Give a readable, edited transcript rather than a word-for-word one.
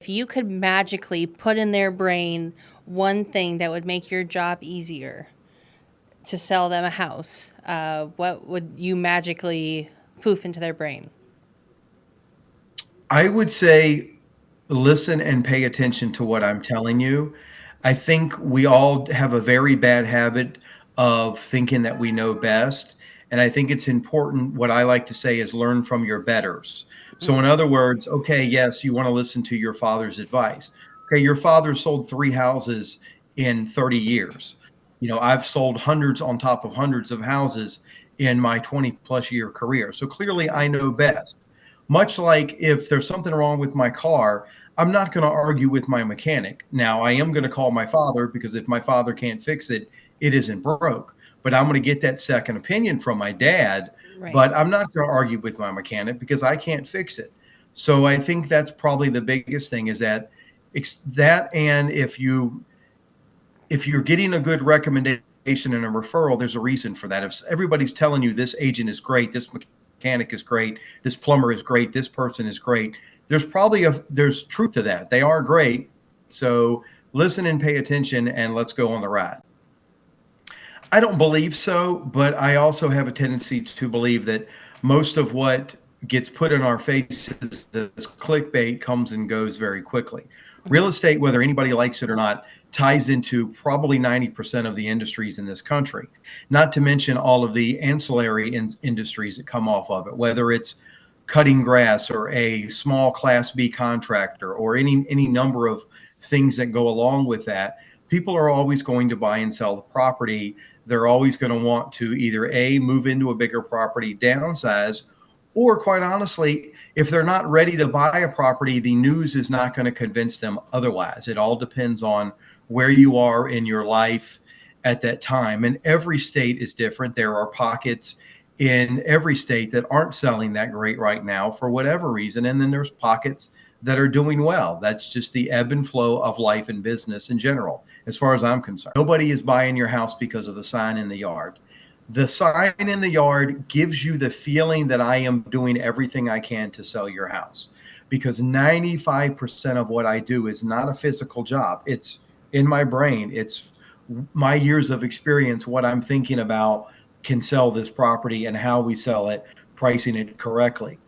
If you could magically put in their brain one thing that would make your job easier to sell them a house, what would you magically poof into their brain? I would say listen and pay attention to what I'm telling you. I think we all have a very bad habit of thinking that we know best. And I think it's important. What I like to say is learn from your betters. So, in Mm. other words, okay, yes, you want to listen to your father's advice. Okay, your father sold 3 houses in 30 years. I've sold hundreds on top of hundreds of houses in my 20 plus year career. So clearly I know best. Much like if there's something wrong with my car, I'm not going to argue with my mechanic. Now, I am going to call my father because if my father can't fix it, it isn't broke. But I'm going to get that second opinion from my dad. Right. But I'm not going to argue with my mechanic because I can't fix it. So I think that's probably the biggest thing is that and if you're getting a good recommendation and a referral, there's a reason for that. If everybody's telling you this agent is great, this mechanic is great, this plumber is great, this person is great, there's truth to that. They are great. So listen and pay attention and let's go on the ride. I don't believe so, but I also have a tendency to believe that most of what gets put in our faces as clickbait comes and goes very quickly. Real estate, whether anybody likes it or not, ties into probably 90% of the industries in this country, not to mention all of the ancillary industries that come off of it, whether it's cutting grass or a small class B contractor or any number of things that go along with that. People are always going to buy and sell the property. They're always going to want to either A, move into a bigger property, downsize, or quite honestly, if they're not ready to buy a property, the news is not going to convince them otherwise. It all depends on where you are in your life at that time. And every state is different. There are pockets in every state that aren't selling that great right now for whatever reason. And then there's pockets that are doing well. That's just the ebb and flow of life and business in general, as far as I'm concerned. Nobody is buying your house because of the sign in the yard. The sign in the yard gives you the feeling that I am doing everything I can to sell your house because 95% of what I do is not a physical job. It's in my brain. It's my years of experience, what I'm thinking about can sell this property and how we sell it, pricing it correctly.